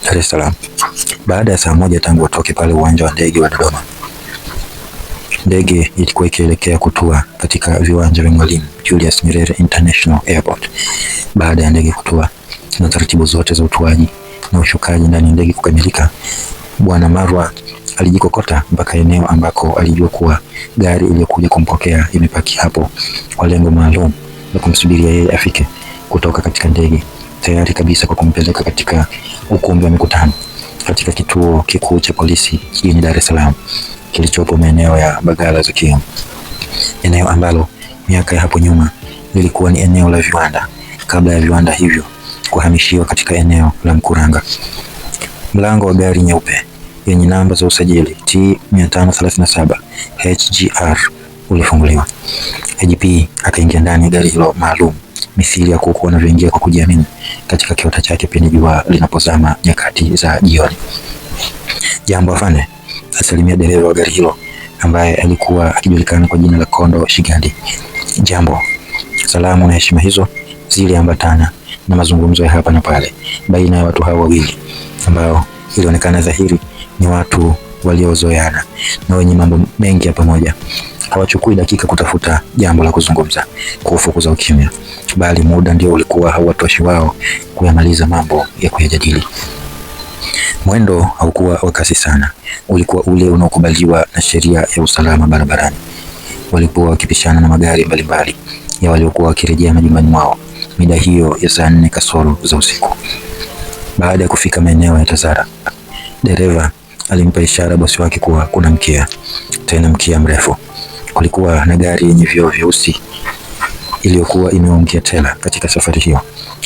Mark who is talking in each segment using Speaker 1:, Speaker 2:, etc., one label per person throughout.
Speaker 1: Dar es Salaam. Baada ya saa moja tangu watoke pale uwanja wa ndege wa Dodoma, ndege ilikuwa ikielekea kutua katika viwanja vya Mwalimu Julius Nyerere International Airport. Baada ya ndege kutua na taratibu zote za utuaji na ushukaji ndani ya ndege kukamilika, Bwana Marwa alijikokota mpaka eneo ambako alijua kuwa gari iliyokuja kumpokea imepaki hapo kwa lengo maalum la kumsubiria yeye afike kutoka katika ndege, tayari kabisa kwa kumpeleka katika ukumbi wa mikutano katika kituo kikuu cha polisi jijini Dar es Salaam kilichopo maeneo ya Mbagala Zakia, eneo ambalo miaka ya hapo nyuma lilikuwa ni eneo la viwanda kabla ya viwanda hivyo kuhamishiwa katika eneo la Mkuranga. Mlango wa gari nyeupe yenye namba za usajili T537 HGR ulifunguliwa. IGP akaingia ndani ya gari hilo maalum mithili ya kuku wanavyoingia kwa kujiamini katika kiota chake pindi jua linapozama nyakati za jioni. Jambo afande, asalimia dereva wa gari hilo ambaye alikuwa akijulikana kwa jina la Kondo Shigandi. Jambo. Salamu na heshima hizo ziliambatana na mazungumzo ya hapa na pale baina ya watu hao wawili ambao ilionekana dhahiri ni watu waliozoeana na wenye mambo mengi ya pamoja. Hawachukui dakika kutafuta jambo la kuzungumza kufukuza ukimya, bali muda ndio ulikuwa hauwatoshi wao kuyamaliza mambo ya kuyajadili. Mwendo haukuwa wa kasi sana, ulikuwa ule unaokubaliwa na sheria ya usalama barabarani. Walikuwa wakipishana na magari mbalimbali ya waliokuwa wakirejea majumbani mwao mida hiyo ya saa 4 kasoro za usiku. Baada ya kufika maeneo ya Tazara, dereva alimpa ishara bosi wake kuwa kuna mkia, tena mkia mrefu. Kulikuwa na gari yenye vioo vyeusi iliyokuwa imeongea tela katika safari hiyo,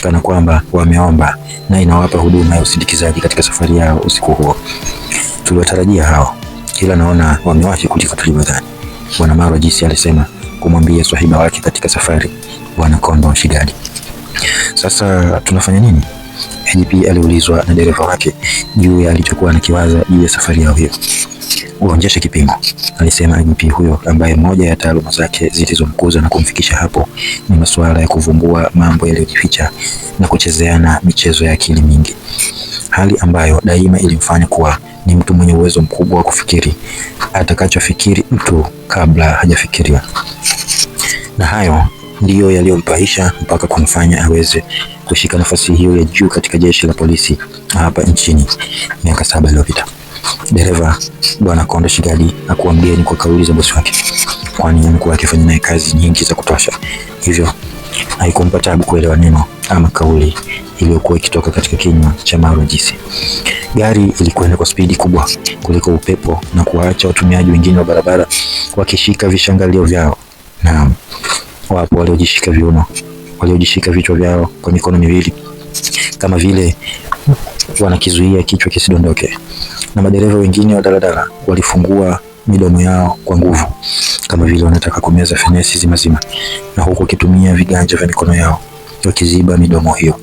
Speaker 1: kana kwamba wameomba na inawapa huduma ya usindikizaji katika safari yao usiku huo. Tuliwatarajia hao, ila naona wamewahi kuliko tulivyodhani, Bwana Marwa jinsi alisema kumwambia swahiba wake katika safari, Bwana Kondo Shigadi. Sasa tunafanya nini? IGP aliulizwa na dereva wake juu ya alichokuwa anakiwaza juu ya safari yao hiyo. Uonjeshe kipimo, alisema IGP huyo ambaye moja ya taaluma zake zilizomkuza na kumfikisha hapo ni masuala ya kuvumbua mambo yaliyojificha na kuchezeana michezo ya akili mingi, hali ambayo daima ilimfanya kuwa ni mtu mwenye uwezo mkubwa wa kufikiri atakachofikiri mtu kabla hajafikiria, na hayo ndiyo yaliyompaisha mpaka kumfanya aweze kushika nafasi hiyo ya juu katika jeshi la polisi hapa nchini miaka 7 iliyopita. Dereva Bwana Kondo Shigadi hakuwa mgeni kwa kauli za bosi wake, kwani alikuwa akifanya naye kazi nyingi za kutosha, hivyo haikumpa tabu kuelewa neno ama kauli iliyokuwa ikitoka katika kinywa cha Marwa Jisi. Gari ilikwenda kwa spidi kubwa kuliko upepo na kuwaacha watumiaji wengine wa barabara wakishika vishangalio vyao. Naam, wapo waliojishika viuno, waliojishika vichwa vyao kwa mikono miwili kama vile wanakizuia kichwa kisidondoke, na madereva wengine wa daladala walifungua midomo yao kwa nguvu kama vile wanataka kumeza fenesi zima, na huku wakitumia viganja vya mikono yao wakiziba midomo hiyo.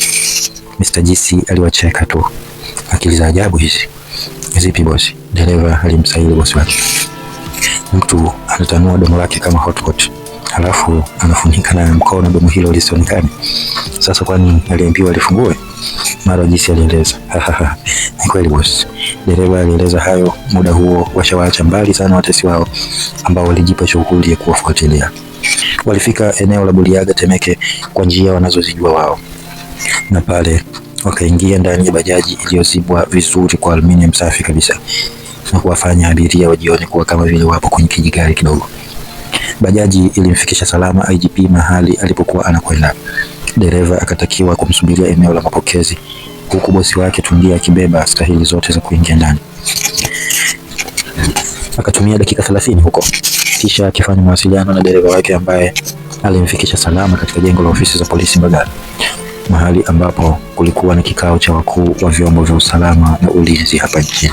Speaker 1: Mr. Jisi aliwacheka tu. Akili za ajabu hizi. Zipi bosi? Dereva alimsaili bosi wake. Mtu anatanua domo lake kama hotpot, halafu anafunika na mkono domo hilo lisionekane. Sasa kwani aliambiwa alifungue? Marwa Jisi alieleza. Ni kweli bosi. Dereva alieleza hayo muda huo washawaacha mbali sana watesi wao ambao walijipa shughuli ya kuwafuatilia. Walifika eneo la Buliaga Temeke kwa njia wanazozijua wao, na pale wakaingia ndani ya bajaji iliyozibwa vizuri kwa aluminium safi kabisa na kuwafanya abiria wajione kuwa kama vile wapo kwenye kijigari kidogo. Bajaji ilimfikisha salama IGP mahali alipokuwa anakwenda. Dereva akatakiwa kumsubiria eneo la mapokezi, huku bosi wake Tundia akibeba stahili zote za kuingia ndani. Akatumia dakika 30 huko, kisha akifanya mawasiliano na dereva wake ambaye alimfikisha salama katika jengo la ofisi za polisi Mbagala, mahali ambapo kulikuwa na kikao cha wakuu wa vyombo vya usalama na ulinzi hapa nchini.